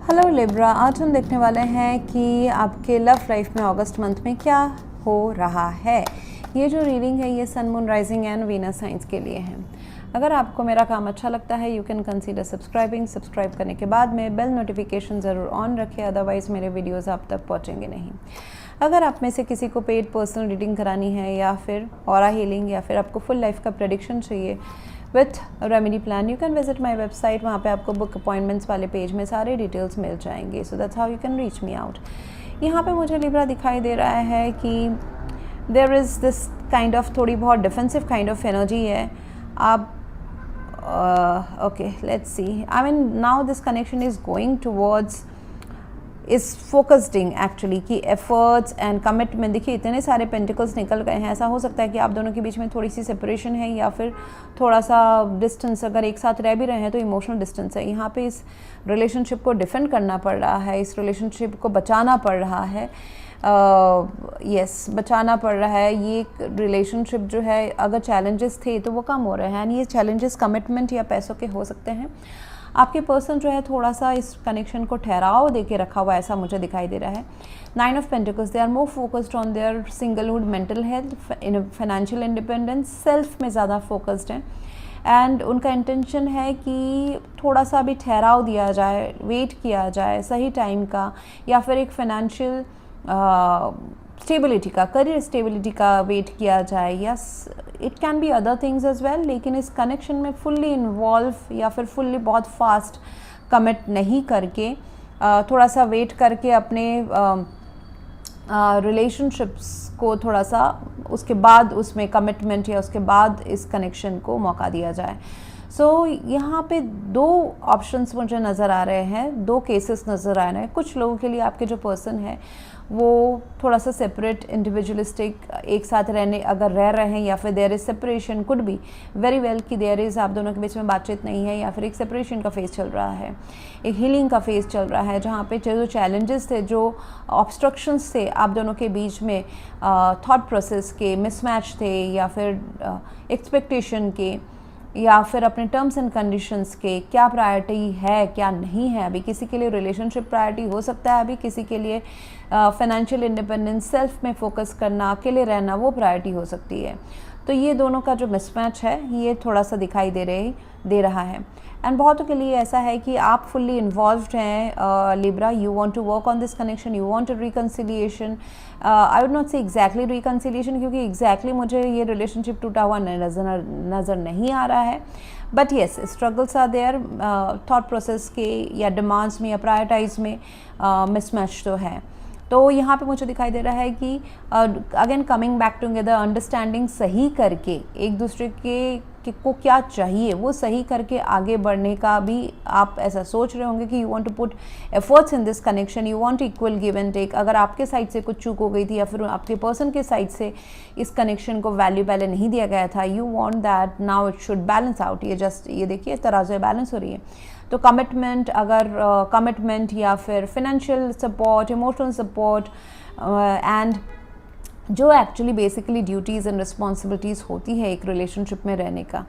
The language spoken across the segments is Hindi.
हेलो लिब्रा, आज हम देखने वाले हैं कि आपके लव लाइफ में अगस्त मंथ में क्या हो रहा है। ये जो रीडिंग है ये sun, moon, rising and Venus signs के लिए है। अगर आपको मेरा काम अच्छा लगता है यू कैन कंसीडर सब्सक्राइब करने के बाद में बेल नोटिफिकेशन ज़रूर ऑन रखें, अदरवाइज़ मेरे वीडियोज़ आप तक पहुँचेंगे नहीं। अगर आप में से किसी को पेड पर्सनल रीडिंग करानी है या फिर ऑरा हीलिंग या फिर आपको फुल लाइफ का प्रेडिक्शन चाहिए with remedy plan, you can visit my website. वहाँ पे आपको बुक अपॉइंटमेंट्स वाले पेज में सारे डिटेल्स मिल जाएंगे। So that's how you can reach me out. यहाँ पे मुझे लिब्रा दिखाई दे रहा है कि there is this kind of थोड़ी बहुत डिफेंसिव काइंड ऑफ एनर्जी है। आप okay let's see, I mean now this connection is going towards is focusing actually कि एफर्ट्स एंड कमिटमेंट। देखिए इतने सारे पेंटिकल्स निकल गए हैं। ऐसा हो सकता है कि आप दोनों के बीच में थोड़ी सी सेपरेशन है या फिर थोड़ा सा डिस्टेंस, अगर एक साथ रह भी रहे हैं तो इमोशनल डिस्टेंस है। यहाँ पे इस रिलेशनशिप को डिफेंड करना पड़ रहा है, इस रिलेशनशिप को बचाना पड़ रहा है। बचाना पड़ रहा है। ये रिलेशनशिप जो है, अगर चैलेंजेस थे तो वो कम हो रहे हैं एंड ये चैलेंजेस कमिटमेंट या पैसों के हो सकते हैं। आपके पर्सन जो है थोड़ा सा इस कनेक्शन को ठहराव दे के रखा हुआ ऐसा मुझे दिखाई दे रहा है। 9 of pentacles, they are more focused on their singlehood, mental health, financial independence, self में ज़्यादा फोकस्ड हैं एंड उनका इंटेंशन है कि थोड़ा सा भी ठहराव दिया जाए, वेट किया जाए सही टाइम का, या फिर एक फाइनेंशियल स्टेबिलिटी का, करियर स्टेबिलिटी का वेट किया जाए। Yes, it can be other things as well, लेकिन इस कनेक्शन में फुल्ली इन्वॉल्व या फिर फुल्ली बहुत फास्ट कमिट नहीं करके थोड़ा सा वेट करके अपने रिलेशनशिप्स को थोड़ा सा उसके बाद उसमें कमिटमेंट या उसके बाद इस कनेक्शन को मौका दिया जाए। सो यहाँ पे 2 ऑप्शंस मुझे नज़र आ रहे हैं, 2 केसेस नज़र आ रहे हैं। कुछ लोगों के लिए आपके जो पर्सन है वो थोड़ा सा सेपरेट, इंडिविजुअलिस्टिक, एक साथ रहने अगर रह रहे हैं या फिर there is separation, could be very well कि देयर इज़ आप दोनों के बीच में बातचीत नहीं है या फिर एक सेपरेशन का फेज़ चल रहा है, एक हीलिंग का फेज़ चल रहा है, जहाँ पे जो चैलेंजेस थे, जो ऑब्स्ट्रक्शंस थे आप दोनों के बीच में, थॉट प्रोसेस के मिसमैच थे या फिर एक्सपेक्टेशन के या फिर अपने टर्म्स एंड कंडीशंस के, क्या प्रायोरिटी है क्या नहीं है। अभी किसी के लिए रिलेशनशिप प्रायोरिटी हो सकता है, अभी किसी के लिए फाइनेंशियल इंडिपेंडेंस, सेल्फ में फोकस करना, अकेले रहना वो प्रायोरिटी हो सकती है। तो ये दोनों का जो मिसमैच है ये थोड़ा सा दिखाई दे रहा है एंड बहुतों के लिए ऐसा है कि आप फुल्ली इन्वॉल्व्ड हैं Libra, you want to work on this connection, you want a reconciliation. I would not say exactly reconciliation, क्योंकि एग्जैक्टली मुझे ये रिलेशनशिप टूटा हुआ नज़र नहीं आ रहा है, but yes struggles are there, thought process के या डिमांड्स में या प्रायोरिटाइज में मिसमैच तो है। तो यहाँ पे मुझे दिखाई दे रहा है कि again coming back together, understanding सही करके एक दूसरे को क्या चाहिए वो सही करके आगे बढ़ने का भी आप ऐसा सोच रहे होंगे कि you want to put efforts in this connection, you want equal give and take. अगर आपके साइड से कुछ चूक हो गई थी या फिर आपके पर्सन के साइड से इस कनेक्शन को वैल्यू पहले नहीं दिया गया था, you want that now it should balance out. ये देखिए तराजू बैलेंस हो रही है। तो कमिटमेंट, अगर कमिटमेंट या फिर financial support, emotional support and जो actually basically duties and responsibilities होती है एक रिलेशनशिप में रहने का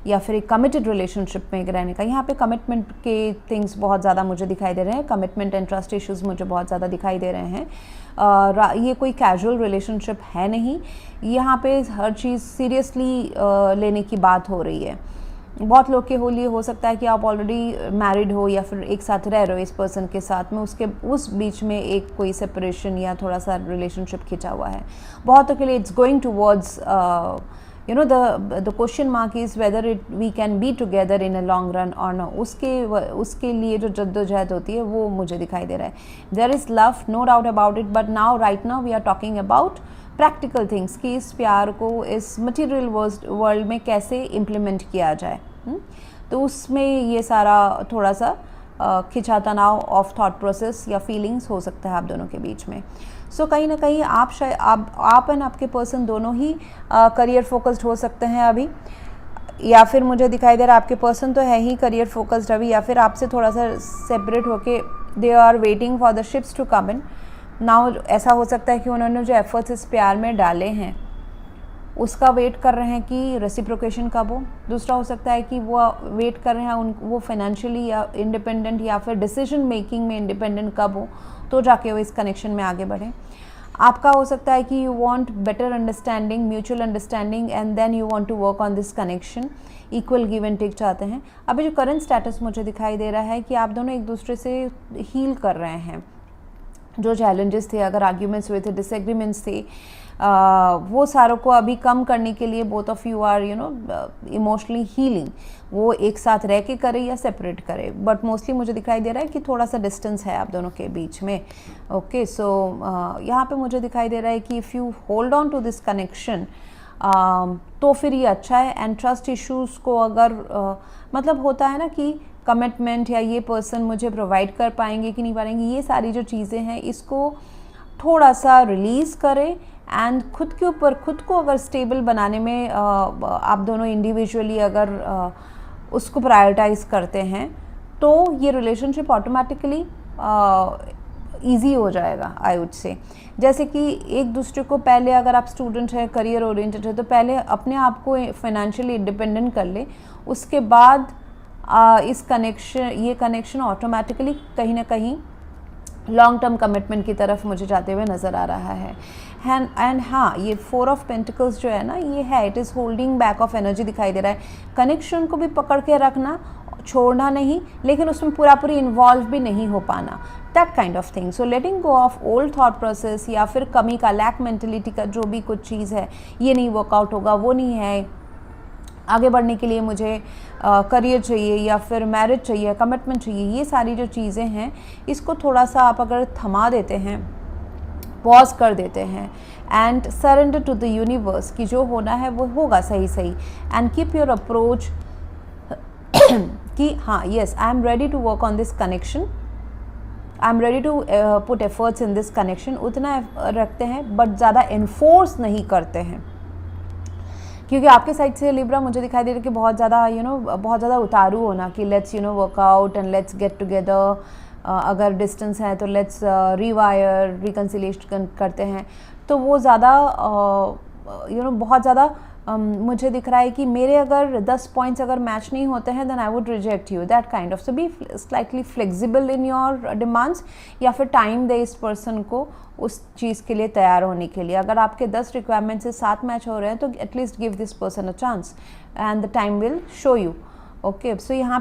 या फिर एक कमिटेड रिलेशनशिप में रहने का, यहाँ पे कमिटमेंट के थिंग्स बहुत ज़्यादा मुझे दिखाई दे रहे हैं। कमिटमेंट एंड ट्रस्ट इश्यूज़ मुझे बहुत ज़्यादा दिखाई दे रहे हैं। ये कोई कैजुअल रिलेशनशिप है नहीं, यहाँ पे हर चीज़ सीरियसली लेने की बात हो रही है। बहुत लोग के लिए हो सकता है कि आप ऑलरेडी मैरिड हो या फिर एक साथ रह रहे हो इस पर्सन के साथ में, उस बीच में एक कोई सेपरेशन या थोड़ा सा रिलेशनशिप खिंचा हुआ है। बहुतों के लिए it's going towards the question mark is whether we can be together in a long run or no। उसके लिए जो जद्दोजहद होती है वो मुझे दिखाई दे रहा है। There is love, no doubt about it, but right now we are talking about practical things कि इस प्यार को इस मटेरियल वर्ल्ड में कैसे इम्प्लीमेंट किया जाए। तो उसमें ये सारा थोड़ा सा खिंचा तनाव ऑफ थॉट प्रोसेस या फीलिंग्स हो सकता है आप दोनों के बीच में। सो कहीं ना कहीं आप एंड आपके पर्सन दोनों ही करियर फोकस्ड हो सकते हैं अभी, या फिर मुझे दिखाई दे रहा है आपके पर्सन तो है ही करियर फोकस्ड अभी, या फिर आपसे थोड़ा सा सेपरेट होके they are waiting for the ships to come in now. ऐसा हो सकता है कि उन्होंने जो एफर्ट्स इस प्यार में डाले हैं उसका वेट कर रहे हैं कि रेसिप्रोकेशन कब हो। दूसरा हो सकता है कि वो वेट कर रहे हैं वो फाइनेंशियली या इंडिपेंडेंट या फिर डिसीजन मेकिंग में इंडिपेंडेंट कब हो, तो जाके वो इस कनेक्शन में आगे बढ़ें। आपका हो सकता है कि you want better understanding, mutual understanding, and then you want to work on this connection, equal give and take चाहते हैं। अभी जो करंट स्टेटस मुझे दिखाई दे रहा है कि आप दोनों एक दूसरे से हील कर रहे हैं। जो चैलेंजेस थे, अगर आर्ग्यूमेंट्स हुए थे, डिसएग्रीमेंट्स थे, वो सारों को अभी कम करने के लिए both of you are emotionally healing. वो एक साथ रह के करे या सेपरेट करे, बट मोस्टली मुझे दिखाई दे रहा है कि थोड़ा सा डिस्टेंस है आप दोनों के बीच में। ओके, सो यहाँ पे मुझे दिखाई दे रहा है कि if you hold on to this connection तो फिर ये अच्छा है। एंड ट्रस्ट इश्यूज़ को अगर मतलब होता है ना कि कमिटमेंट या ये पर्सन मुझे प्रोवाइड कर पाएंगे कि नहीं पाएंगे, ये सारी जो चीज़ें हैं इसको थोड़ा सा रिलीज़ करें एंड खुद के ऊपर खुद को अगर स्टेबल बनाने में आप दोनों इंडिविजुअली अगर उसको प्रायोरिटाइज करते हैं तो ये रिलेशनशिप ऑटोमेटिकली ईजी हो जाएगा, आई वुड से। जैसे कि एक दूसरे को पहले, अगर आप स्टूडेंट हैं, करियर ओरिएंटेड है, तो पहले अपने आप को फाइनेंशियली इंडिपेंडेंट कर ले, उसके बाद ये कनेक्शन ऑटोमेटिकली कहीं ना कहीं लॉन्ग टर्म कमिटमेंट की तरफ मुझे जाते हुए नज़र आ रहा है। एंड हाँ, ये 4 ऑफ पेंटिकल्स जो है ना, ये है it is holding back of energy दिखाई दे रहा है। कनेक्शन को भी पकड़ के रखना, छोड़ना नहीं, लेकिन उसमें पूरी इन्वॉल्व भी नहीं हो पाना, that kind of thing. So letting go of old thought process या फिर कमी का, लैक मेंटेलिटी का जो भी कुछ चीज़ है, ये नहीं वर्कआउट होगा, वो नहीं है, आगे बढ़ने के लिए मुझे करियर चाहिए या फिर मैरिज चाहिए, कमिटमेंट चाहिए, ये सारी जो चीज़ें हैं इसको थोड़ा सा आप अगर थमा देते हैं, पॉज कर देते हैं and surrender to the universe कि जो होना है वो होगा सही सही, एंड कीप योर अप्रोच कि हाँ yes I am ready to work on this connection, I am ready to put efforts in this connection, उतना रखते हैं बट ज़्यादा इन्फोर्स नहीं करते हैं। क्योंकि आपके साइड से लिब्रा मुझे दिखाई दे रहा है कि बहुत ज़्यादा बहुत ज़्यादा उतारू होना कि let's workout and let's get together, अगर डिस्टेंस है तो लेट्स रिवायर, रिकन्सिलेशन करते हैं, तो वो ज़्यादा बहुत ज़्यादा मुझे दिख रहा है कि मेरे अगर 10 पॉइंट्स अगर मैच नहीं होते हैं then I would reject you, that kind of. So be slightly flexible in your demands, या फिर टाइम दे इस पर्सन को उस चीज़ के लिए तैयार होने के लिए। अगर आपके 10 रिक्वायरमेंट से 7 मैच हो रहे हैं तो at least give this person a chance and the time will show you. Okay, so यहाँ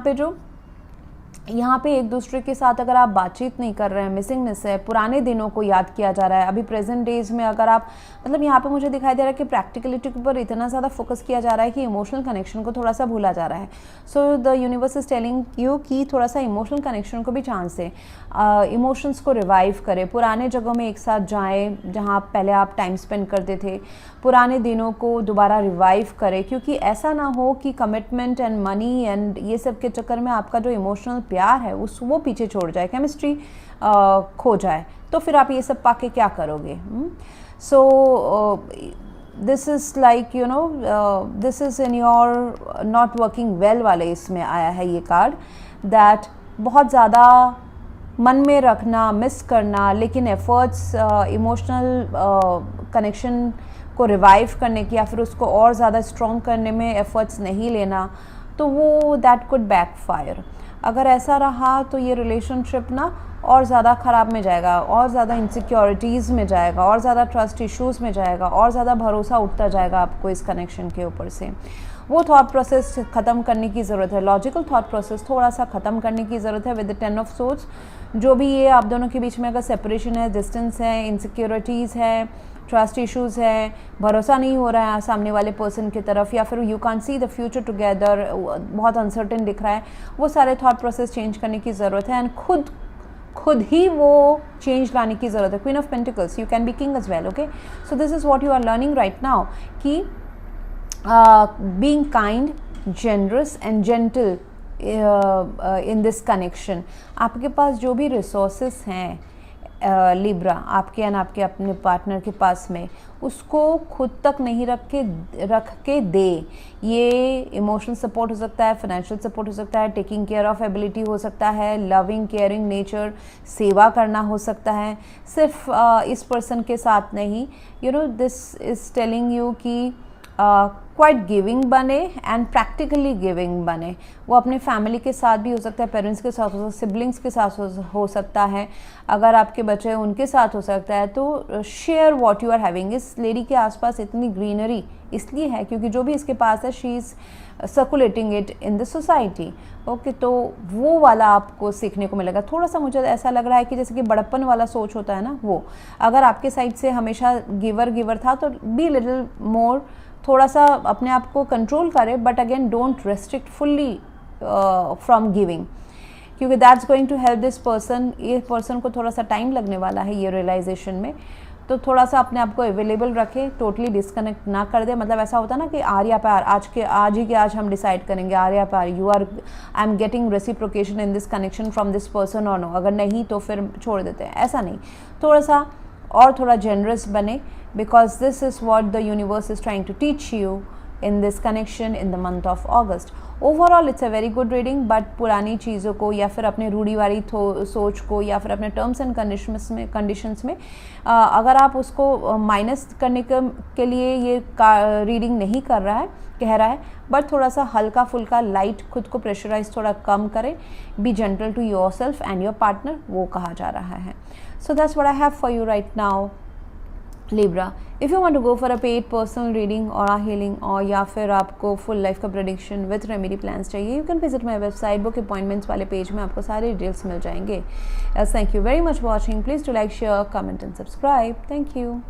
पे एक दूसरे के साथ अगर आप बातचीत नहीं कर रहे हैं, मिसिंगनेस है, पुराने दिनों को याद किया जा रहा है। अभी प्रेजेंट डेज में अगर आप यहाँ पे मुझे दिखाई दे रहा है कि प्रैक्टिकलिटी के ऊपर इतना ज़्यादा फोकस किया जा रहा है कि इमोशनल कनेक्शन को थोड़ा सा भूला जा रहा है। So the universe is telling you कि थोड़ा सा इमोशनल कनेक्शन को भी चांस दें, इमोशंस को रिवाइव करें, पुराने जगहों में एक साथ जाएँ जहाँ पहले आप टाइम स्पेंड करते थे, पुराने दिनों को दोबारा रिवाइव करें। क्योंकि ऐसा ना हो कि कमिटमेंट एंड मनी एंड ये सब के चक्कर में आपका जो इमोशनल प्यार है वो पीछे छोड़ जाए, केमिस्ट्री खो जाए, तो फिर आप ये सब पाके क्या करोगे। सो this is like this is in your not working well वाले इसमें आया है ये कार्ड, दैट बहुत ज़्यादा मन में रखना, मिस करना, लेकिन एफर्ट्स इमोशनल कनेक्शन को रिवाइव करने की या फिर उसको और ज़्यादा स्ट्रॉन्ग करने में एफर्ट्स नहीं लेना, तो वो दैट कुड बैकफायर। अगर ऐसा रहा तो ये रिलेशनशिप ना और ज़्यादा ख़राब में जाएगा, और ज़्यादा इनसिक्योरिटीज़ में जाएगा, और ज़्यादा ट्रस्ट इश्यूज़ में जाएगा, और ज़्यादा भरोसा उठता जाएगा आपको इस कनेक्शन के ऊपर से। वो थॉट प्रोसेस ख़त्म करने की ज़रूरत है, लॉजिकल थॉट प्रोसेस थोड़ा सा ख़त्म करने की ज़रूरत है विद द 10 ऑफ सोर्ड्स। जो भी ये आप दोनों के बीच में अगर सेपरेशन है, डिस्टेंस है, इनसिक्योरिटीज़ है, ट्रस्ट इश्यूज़ है, भरोसा नहीं हो रहा है सामने वाले पर्सन की तरफ, या फिर you can see the future together, बहुत अनसर्टेन दिख रहा है, वो सारे थॉट प्रोसेस चेंज करने की ज़रूरत है एंड खुद ही वो चेंज लाने की ज़रूरत है। Queen of pentacles, you can be king as well. Okay, so this is what you are learning right now कि being kind, generous and gentle in this connection. आपके पास जो भी रिसोर्सेस हैं लिब्रा, आपके एंड आपके अपने पार्टनर के पास में, उसको खुद तक नहीं रख के दे। ये इमोशनल सपोर्ट हो सकता है, फाइनेंशियल सपोर्ट हो सकता है, टेकिंग केयर ऑफ एबिलिटी हो सकता है, लविंग केयरिंग नेचर, सेवा करना हो सकता है, सिर्फ इस पर्सन के साथ नहीं। दिस इज़ टेलिंग यू कि क्वाइट गिविंग बने एंड प्रैक्टिकली गिविंग बने। वो अपने फैमिली के साथ भी हो सकता है, पेरेंट्स के साथ हो सकता है, सिबलिंग्स के साथ हो सकता है, अगर आपके बच्चे हैं उनके साथ हो सकता है। तो share what you are having. इस लेडी के आसपास इतनी ग्रीनरी इसलिए है क्योंकि जो भी इसके पास है she is circulating it in the society. Okay, तो वो वाला आपको सीखने को मिलेगा। थोड़ा सा मुझे ऐसा लग रहा है कि जैसे कि बड़प्पन वाला सोच होता है ना, वो अगर आपके साइड से हमेशा गिवर था तो बी लिटिल मोर, थोड़ा सा अपने आप को कंट्रोल करें, but again don't restrict fully from giving, क्योंकि that's going to help this person. ये पर्सन को थोड़ा सा टाइम लगने वाला है ये रियलाइजेशन में, तो थोड़ा सा अपने आप को अवेलेबल रखें, टोटली डिस्कनेक्ट ना कर दे। मतलब ऐसा होता है ना कि आर्या पार आज हम डिसाइड करेंगे आर्या पार you are I am getting reciprocation in this connection from this person और नो, अगर नहीं तो फिर छोड़ देते हैं, ऐसा नहीं। थोड़ा सा और थोड़ा जेनरस बने, because this is what the universe is trying to teach you in this connection in the month of August. Overall it's a very good reading, but पुरानी चीज़ों को या फिर अपने रूढ़िवादी सोच को या फिर अपने टर्म्स एंड कंडीशंस में अगर आप उसको माइनस करने के लिए ये रीडिंग नहीं कर रहा है, कह रहा है, बट थोड़ा सा हल्का फुल्का लाइट, खुद को प्रेशराइज थोड़ा कम करें, be gentle to yourself and your partner, वो कहा जा रहा है। So that's what I have for you right now Libra. If you want to go for a paid personal reading or a healing और या फिर आपको full life का prediction with remedy plans चाहिए, you can visit my website, book appointments वाले पेज में आपको सारे डिटेल्स मिल जाएंगे। Thank you very much for watching. Please do like, share, comment and subscribe. Thank you.